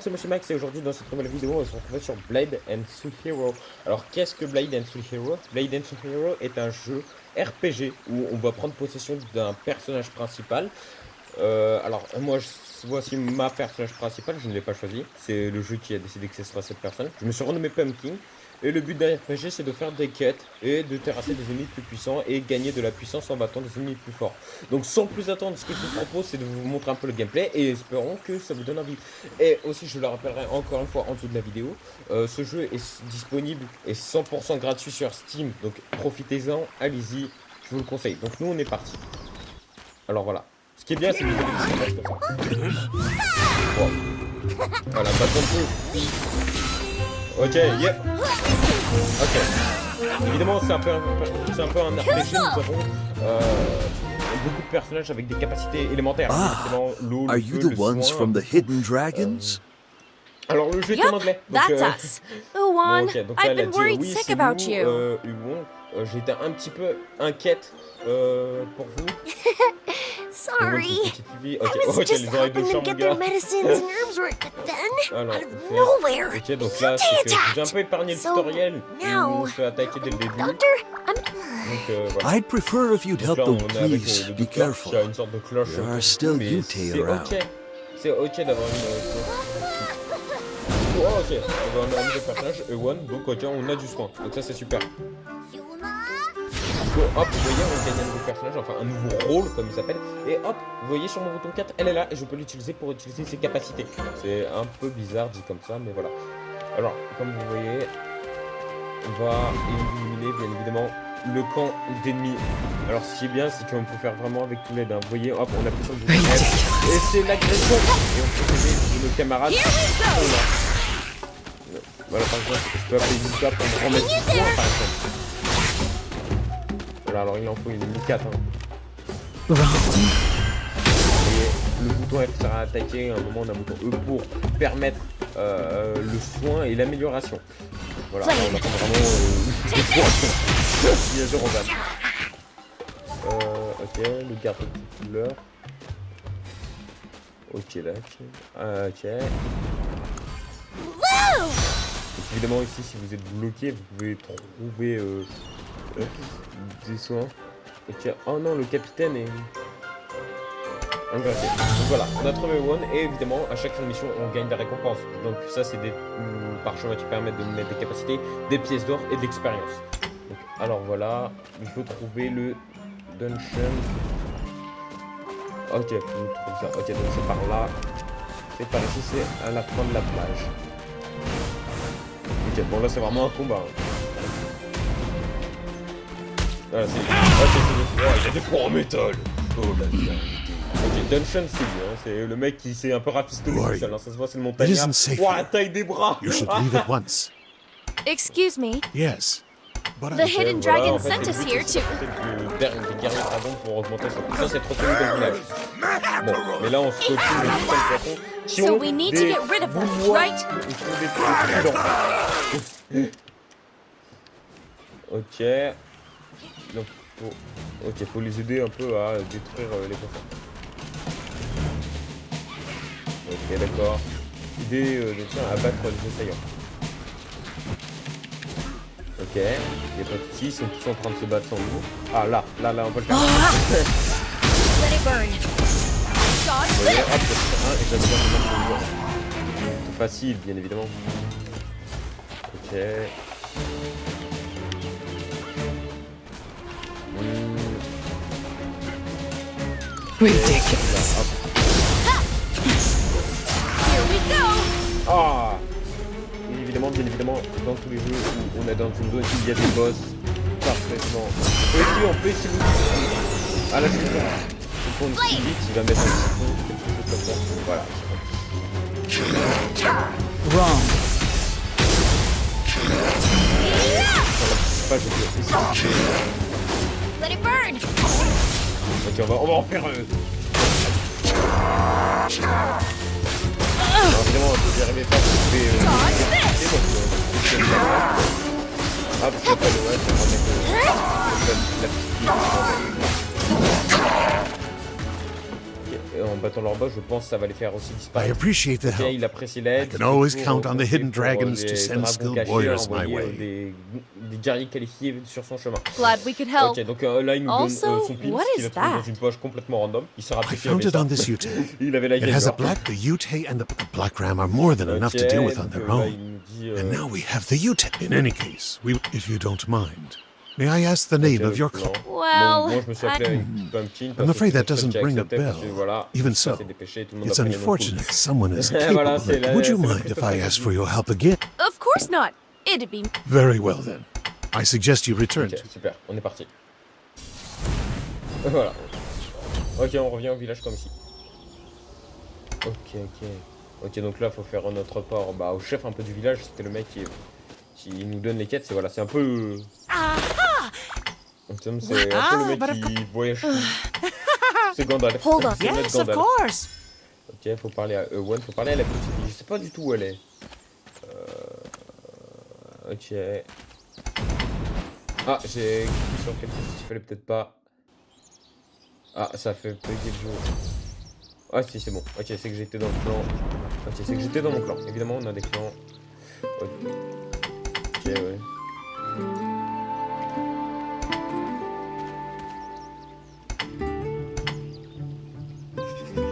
C'est Monsieur Max et aujourd'hui dans cette nouvelle vidéo on se retrouve sur Blade and Soul Hero. Alors qu'est-ce que Blade and Soul Hero? Blade and Soul Hero est un jeu RPG où on va prendre possession d'un personnage principal. Alors moi voici ma personnage principal, je ne l'ai pas choisi. C'est le jeu qui a décidé que ce sera cette personne. Je me suis renommé Pumpkin. Et le but d'un RPG c'est de faire des quêtes et de terrasser des ennemis plus puissants et gagner de la puissance en battant des ennemis plus forts. Donc sans plus attendre, ce que je vous propose c'est de vous montrer un peu le gameplay et espérons que ça vous donne envie. Et aussi je le rappellerai encore une fois en dessous de la vidéo, ce jeu est disponible et 100% gratuit sur Steam. Donc profitez-en, allez-y, je vous le conseille. Donc nous on est parti. Alors voilà. Ce qui est bien c'est que vous avez des images comme ça. Wow. Voilà, bâton de feu. Ok, yep. Ok. Évidemment, c'est un peu un RPG. Nous avons beaucoup de personnages avec des capacités élémentaires. L'eau, are le you feu, the le ones soin. from the Hidden Dragons? Alors le jeu est en anglais. Donc, That's us. bon, Uwan, ok, donc là, I've elle a been dit worried oui, sick c'est about nous, you. Hugon. J'étais un petit peu inquiète pour vous. Sorry. Okay. I was Ok, just les oreilles de helping them chambre, get their gars. medicines and herbs right, but then, Alors, out of nowhere, ok, donc là, c'est que j'ai un peu épargné le So, tutoriel où now- on se fait attaquer dès le début. Donc Doctor, I'm... voilà. I'd prefer if you'd Donc help là, them, on est avec please. le Be docteur careful. qui a une sorte de cloche. There are autour still mais Yutei c'est around. ok. C'est ok d'avoir une cloche. Oh, ok, on va un nouveau personnage, Ewan, donc ok, on a du soin. Donc ça, c'est super. Donc, hop, vous voyez, on gagne un nouveau personnage, enfin un nouveau rôle, comme il s'appelle. Et hop, vous voyez sur mon bouton 4, elle est là, et je peux l'utiliser pour utiliser ses capacités. C'est un peu bizarre dit comme ça, mais voilà. Alors, comme vous voyez, on va éliminer, bien évidemment, le camp d'ennemis. Alors, ce qui est bien, c'est qu'on peut faire vraiment avec tous les dents. Vous voyez, hop, on appuie sur le bouton F, et c'est l'agression. Et on peut sauver nos camarades. Voilà, par exemple, je peux appeler Mika pour me remettre du soin, par exemple. Voilà, alors il en faut une Mika, hein. Vous voyez, le bouton F sera attaqué, à un moment on a un bouton E pour permettre le soin et l'amélioration. Voilà, là, on a vraiment des poissons. Bien sûr, on va. Ok, le garde de couleur. Ok, là. Ok. Donc, évidemment, ici, si vous êtes bloqué, vous pouvez trouver des soins. Ok. Oh non, le capitaine est inversé. Donc voilà, on a trouvé One et évidemment, à chaque fin de mission, on gagne des récompenses. Donc ça, c'est des parchemins qui permettent de mettre des capacités, des pièces d'or et de l'expérience. Donc, alors voilà, il faut trouver le dungeon. Ok, il faut trouver ça. Ok, donc c'est par là. C'est par ici, c'est à la fin de la plage. Ok, bon là c'est vraiment un combat. Hein. Voilà, c'est... Ok, il y a des points en métal. Oh la vérité. Ok, Dungeon c'est lui, hein. C'est le mec qui s'est un peu rafistolé tout seul, hein. Ça se voit, c'est le montagnard. Ouah, la taille des bras. You should leave at once. Excuse me. Yes, but The Hidden Voilà, Dragon en fait, sent le us but, here c'est to... des guerriers dragons pour augmenter son puissance et être reconnu dans le village. Bon, mais là on se continue de tout un poisson qui So ont we need to des get rid of them, boulois right? et qui ont des tridents. Ok. Donc faut les aider un peu à détruire les poissons. Ok, d'accord. Aider à battre les assaillants. Ok, il n'y a pas de soucis, ils sont tous en train de se battre sans nous. Ah là, on peut le faire. Let it burn. Vous voyez, hop, c'est un et j'avais besoin de mettre le joueur. Tout facile, bien évidemment. Ok. Ridiculous. Here we go. Ah! Et évidemment, bien évidemment, dans tous les jeux où on est dans une zone, il y a des boss parfaitement. On peut essayer de... Ah là, je suis bon. Il faut une petite vite, il va mettre un siphon, quelque chose comme ça. Voilà. Wrong. Pas, je peux essayer. Let it burn. Ok, on va en faire un. Alors, évidemment, si vous n'y arrivez pas, vous pouvez... Hop, je pas le ouais, je vais remettre la petite. Ok, et en battant leur boss, je pense que ça va les faire aussi I disparaître. appreciate the Ok, help. il apprécie I l'aide. can always Toujours count on the compter hidden pour, dragons to les send dragons skilled cachés à warriors my envoyer, way. des guerriers qualifiés sur son chemin. Glad we could help. Ok, donc là il nous donne Also, son pin what qu'il is a trouvé dans that? une poche complètement random. Il s'est I rappelé qu'il found avait it ça. on this Ute. Il avait la It has a gamer. the Ute and the Black Ram are more than enough to Ok, deal with on donc their là own. il nous dit... And now we have the Ute. In any case, if you don't mind, may I ask the name of your clan? Well, Bon, moi je me suis appelé avec Pumpkin. I'm afraid that doesn't parce que bring a accepté, parce que bell. voilà, Even ça so, s'est dépêché, tout le monde it's a pris les noms cool. unfortunate someone as Voilà, capable. c'est la- Would you c'est la mind if I prestation asked for your help again? of course not. It'd be Very well then. I suggest you return Ok, to. super, on est parti. Voilà. Ok, on revient au village comme ici. Ok, donc là, faut faire notre rapport au chef un peu du village. C'était le mec qui nous donne les quêtes. C'est voilà, c'est un peu... C'est un peu le mec qui voyage tout. C'est Gandalf. Hold on. C'est le mec Yes, of Gandalf. course. Ok, faut parler à Ewan, faut parler à la petite fille. Je sais pas du tout où elle est. Ok. Ah, j'ai cliqué sur quelque chose qu'il fallait peut-être pas. Ah, ça fait bugger le jeu. Ah si, c'est bon. Ok, c'est que j'étais dans le clan. Ok, c'est que j'étais dans mon clan. Évidemment, on a des clans. Ok, ouais.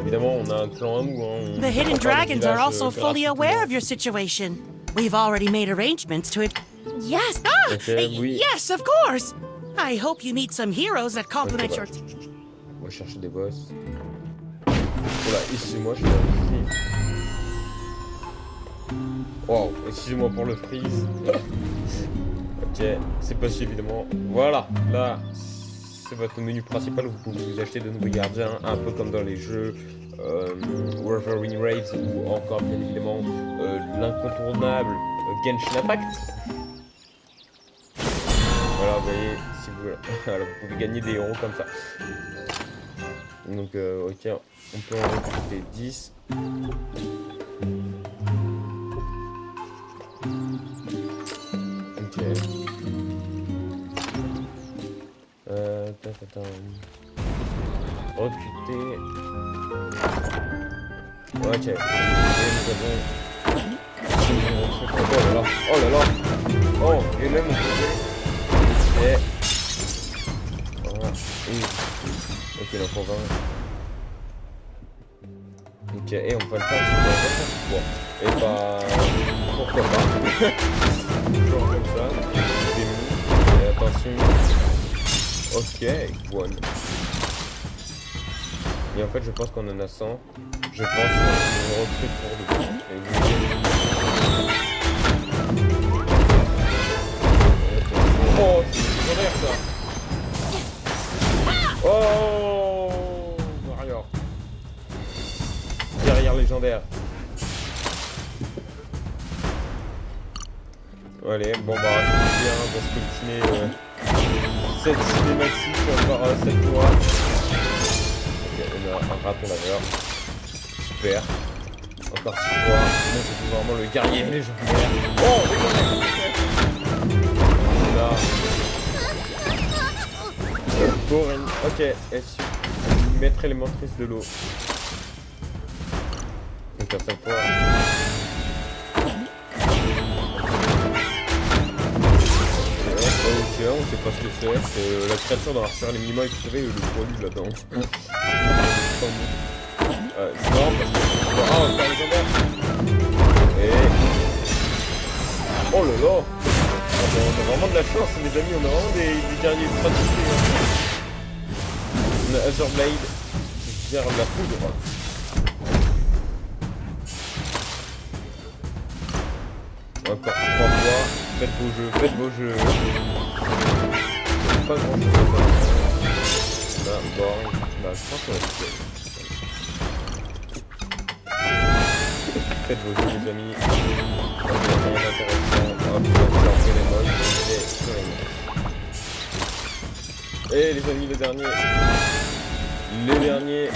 Évidemment, on a un clan à nous. Hein. The hidden dragons are also fully aware of your situation. We've already made arrangements to it. yes. Ok, oui. Yes, of course. I hope you meet some heroes that complement your. On va chercher des boss. Voilà, excusez-moi, je suis dans le freeze. Wow, excusez-moi pour le freeze. Ok, c'est possible évidemment. Voilà, là, c'est votre menu principal où vous pouvez vous acheter de nouveaux gardiens, un peu comme dans les jeux Wolverine Raves ou encore bien évidemment l'incontournable Genshin Impact. Voilà, vous voyez, si vous, alors, vous pouvez gagner des héros comme ça. Donc, ok, on peut en recruter 10. Ok. Recruter. Ok. Et nous avons... Oh là là. Oh là là. Oh, et même on peut... C'est... Voilà. Ok, il en faut 20. Ok, et on va le faire. Bon, et bah... pourquoi pas. Toujours comme ça. Et attention. Ok, one. Et en fait, je pense qu'on en a 100. Je pense qu'on recrute pour le coup. Et vous voyez... Oh, c'est légendaire ça. Oh, Warrior. Guerrière légendaire. Allez, bon bah c'est bien, on va se continuer cette cinématique encore 7 mois. Ok, on a un raton laveur. Super. Encore 6 fois. Moi c'est vraiment le guerrier légendaire. Oh, légendaire. On a... Boring. Ok, maître élémentrice de l'eau. Donc à chaque fois... Ok, on sait pas ce que c'est la créature dans Archer les minima, vous savez, le poilu là-dedans. C'est marrant parce que... Ah, encore légendaire. Et... Oh là là. On a vraiment de la chance les amis, on a vraiment des guerriers pratiqués. On a Azurblade qui gère la foudre. Encore 3 fois, faites vos jeux, faites vos jeux. Pas grand chose à faire. Là, boring. Bah, je pense qu'on a fait. Faites vos jeux les amis. Rien d'intéressant. Hop, on fait les modes, et sur les modes. Et les amis, le dernier. Les derniers.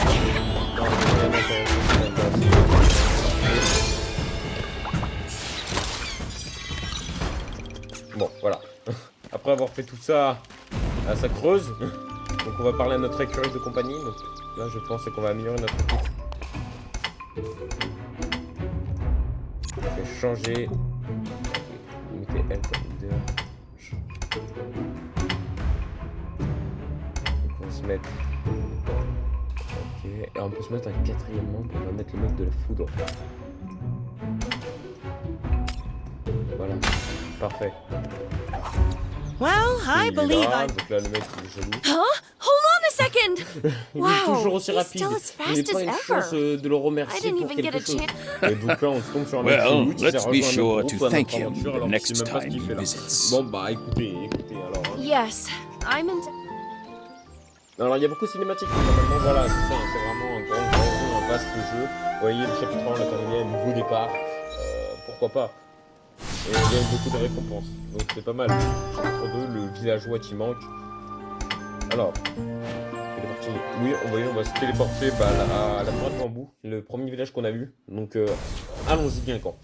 Non, rien d'intéressant, c'est intéressant. Bon, voilà. Après avoir fait tout ça, ça creuse. Donc on va parler à notre écureuil de compagnie. Donc là, je pense qu'on va améliorer notre équipe. Je vais changer. Mettez L comme leader. Donc on va se mettre. Ok. Et on peut se mettre un quatrième membre. On va mettre le mec de la foudre. Voilà. Parfait. Well, I believe Là, I. donc là, le mec il est jaloux. Huh? Hold on a second. Il est Wow, toujours aussi he's rapide. still as Il n'est fast pas as une ever. chance de le I remercier didn't pour even get quelque a chose. chance. Et donc là, on se tombe sur un Well, mec qui let's be s'est sure rejoint to notre thank groupe, him notre aventure, alors next qu'il sait même pas ce time qu'il he fait là. visits. Bon bah écoutez alors. Hein. Yes, I'm in. Alors il y a beaucoup de cinématiques, mais normalement voilà, c'est ça, c'est vraiment un grand jeu, un vaste jeu. Vous voyez, le chapitre 1, on l'a terminé, un nouveau départ, pourquoi pas. Et il y a eu beaucoup de récompenses, donc c'est pas mal. Chapitre 2, le villageois qui manque. Alors, téléporter. Oui, on va se téléporter à la forêt de bambou, le premier village qu'on a vu. Donc allons-y bien quand.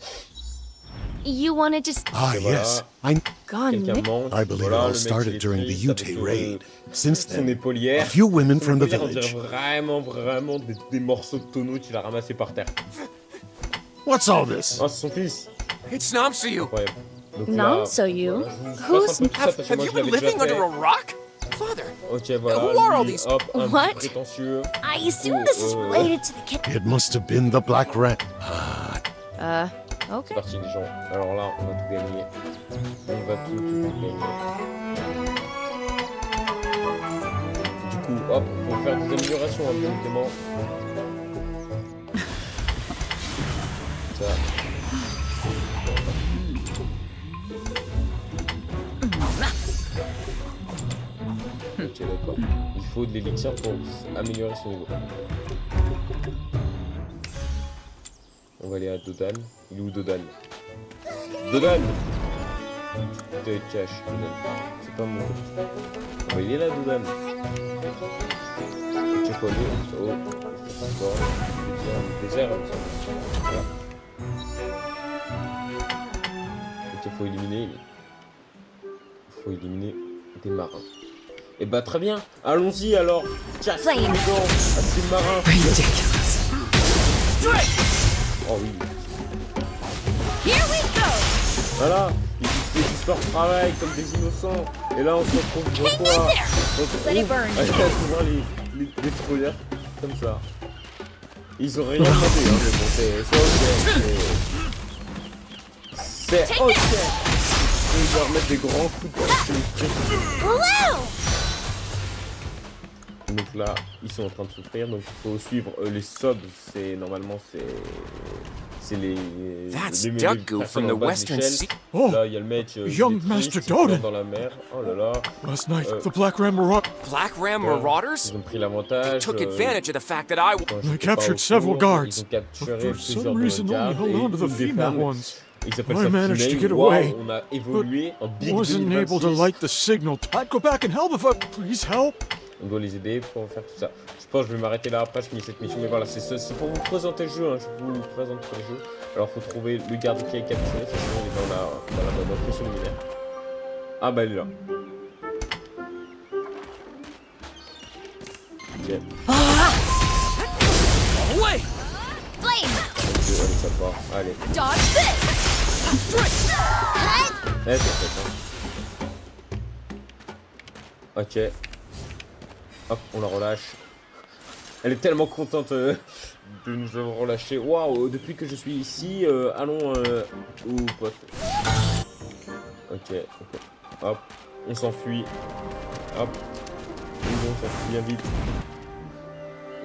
You wanted to. Ah, Et voilà, yes. I Gone. quelqu'un manque. I believe Voilà, it all le mec, started il est during the triste, Ute avec raid. Since son then, épaulière. a few women Son from the épaulière, on village. dirait vraiment des morceaux de tonneaux qu'il a ramassés par terre. What's all this? Oh, c'est son fils. It's Namsuyu. Incroyable. Donc Namsuyu? voilà, je vous passe un peu tout ça parce que Have moi, you je been l'avais déjà living under fait. a rock? Father, Ok, voilà. Who are all lui, these- hop, un What? petit prétentieux. I assume this is related to the kid. It must have been the Black Rat. C'est Okay. parti, les gens. Alors là, on va tout gagner. On va tout gagner. Du coup, hop, faut faire des améliorations, hein, bien évidemment. Ça. Ok, d'accord. Il faut de l'élixir pour améliorer son niveau. On va aller à Dodan. Il est où Dodan? Dodan! Te cache, Dodan. C'est pas mon petit. Oh, il est là, Dodan. Ok, faut aller. Oh, c'est encore. Je vais dire le désert, il me semble. Voilà. Ok, faut éliminer. Faut éliminer des marins. Et bah très bien, allons-y alors. Casse les dents à ces marins. Oh oui. Here we go. Voilà, ils font leur travail comme des innocents. Et là on se retrouve dans quoi? On se Let it retrouve burn. à voir les détruire comme ça. Ils ont rien demandé, hein, mais bon, c'est ok. C'est ok. Je vais leur mettre des grands coups de pied. Wow. Donc là, ils sont en train de souffrir, donc il faut suivre les subs, c'est normalement c'est les That's les duck goo personnes from the en bas de Western l'échelle. Sea. Oh, Là, il y a le mec young il est triste, Master il pleure Doden. dans la mer. Oh là là, last night, Uh, the Black Rat Marauder. Black Ram Marauders? ils ont pris l'avantage. Took advantage of the fact that I. quand They j'étais pas captured au several cours, guards, Ils ont but capturé for plusieurs some de reason nos only gardes held on to et the une des female femmes. ones. Il s'appelle I managed to Safune. get Wow, away, on a évolué en Big Wasn't able to 2026. light the signal. I'd go back and help if I... Please help. On doit les aider pour faire tout ça. Je pense que je vais m'arrêter là après, je finis cette mission. Mais voilà, c'est pour vous présenter le jeu. Hein. Je vous présente le jeu. Alors, faut trouver le garde qui est capturé. C'est sûr, il est dans notre vaisseau luminaire. Ah bah, il est là. Ok. Away! Flame. Ok, allez, ça part. Allez. Dodge this. Eh, c'est fait, hein. Ok. Hop, on la relâche. Elle est tellement contente de nous avoir relâché. Waouh, depuis que je suis ici, allons au poste. Ok, ok. Hop, on s'enfuit. Hop. On s'enfuit bien vite.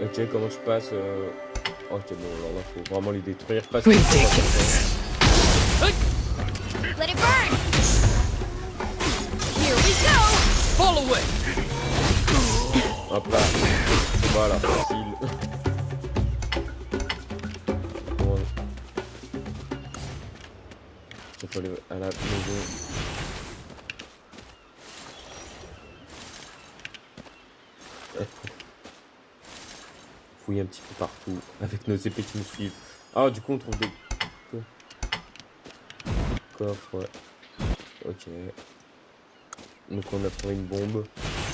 Ok, comment je passe Ok, bon, alors là, faut vraiment les détruire. Parce que Let it burn. Here we go. Fall away! Hop là, voilà, facile. Bon, il faut aller à la maison. Fouiller un petit peu partout avec nos épées qui nous suivent. Ah, du coup, on trouve des coffres, ouais. Ok. Donc on a trouvé une bombe.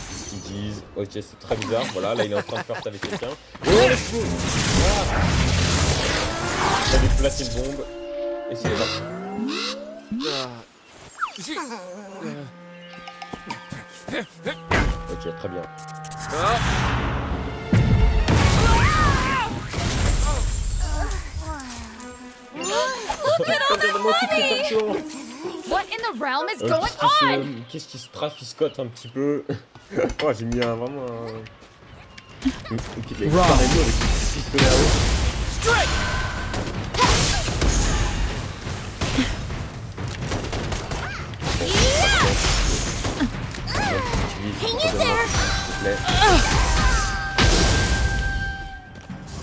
C'est ce qu'ils disent. Ok, c'est très bizarre. Voilà, là il est en train de flirter avec quelqu'un. Et on l'explose. Voilà. Il a déplacé une bombe. Et c'est là. Ok, très bien. Regardez-moi toute cette action. What in the realm is going on? Qu'est-ce qui se trafiscote un petit peu? Oh, j'ai mis vraiment un... Les avec le pistolet à eau. Hang in there.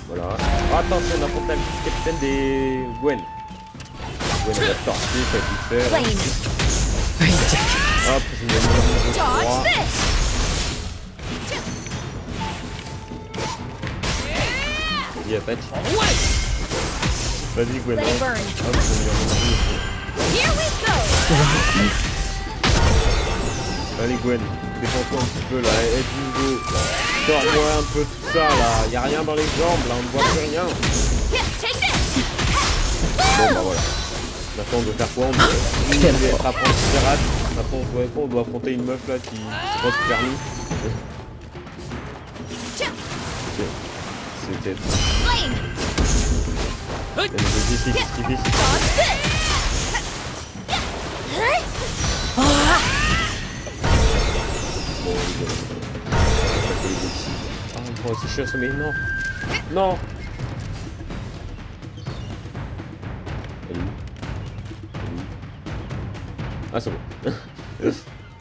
Voilà. Oh, attention, on affronte la vice-capitaine des Gwen. Gwen va torcher, ça va tout faire. Flame. Hop, je vais mettre Dodge this. Vas-y, attaque. Vas-y, Gwen. Let it Hop, burn. je vais mettre Here we go. Allez, Gwen, défends-toi un petit peu là. Et du niveau. Sors-moi un peu tout ça là. Y'a rien dans les jambes là, on ne voit plus rien. Here, take this. Bon, bah voilà. Maintenant, on doit faire quoi? On doit être apprenti pirate. Maintenant, on doit quoi? On doit affronter une meuf là qui se passe permis. C'était. Flame. Elle nous a dit c'est Dodge this. Oh, c'est chiant ça, mais non. Non. Elle est où? Ah, c'est bon.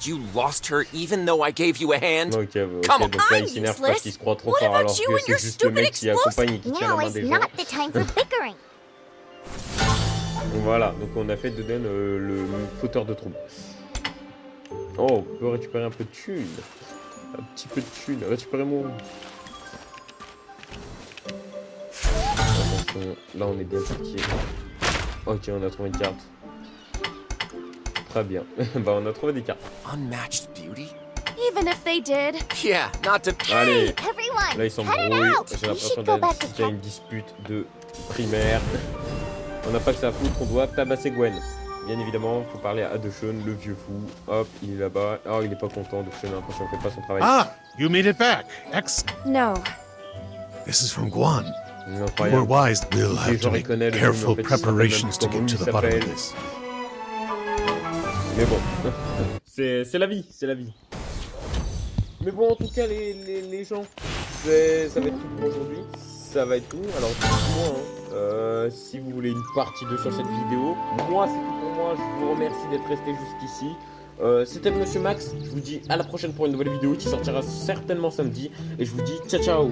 You lost her even though I gave you a hand? Ok, Come on. donc là il s'énerve parce qu'il se croit trop What fort about alors you que and c'est your juste le mec qui stupid accompagne et qui tient la Now main is des gens. not the time for bickering. Voilà, donc on a fait de Den le fauteur de troubles. Oh, on peut récupérer un peu de thunes. Un petit peu de thunes. Récupérer mon... Attention, là on est bien parti. Ok, on a trouvé une carte. Très bien. Bah on a trouvé des cartes. Unmatched beauty? Even if they did. Yeah, not to... Allez, Everyone, là ils cut it s'embrouillent. out. J'ai We l'impression should go back to qu'il y a une dispute de primaire. On n'a pas que ça à foutre, on doit tabasser Gwen. Bien évidemment, faut parler à Adeshun, le vieux fou. Hop, il est là-bas. Oh, il est pas content, donc j'ai l'impression qu'il fait pas son travail. Ah, you made it back. Excellent. No. This is from Guan. You were Incroyable. wise. We'll Si have j'en to make reconnais le careful nom, en fait, il s'appelle preparations même to comment get to il the bottom of s'appelle. this. Mais bon, c'est la vie, c'est la vie. Mais bon, en tout cas, les gens, ça va être tout pour aujourd'hui. Ça va être tout. Alors, dites-moi, hein, si vous voulez une partie 2 sur cette vidéo. Moi, c'est tout pour moi. Je vous remercie d'être resté jusqu'ici. C'était Monsieur Max. Je vous dis à la prochaine pour une nouvelle vidéo qui sortira certainement samedi. Et je vous dis ciao ciao.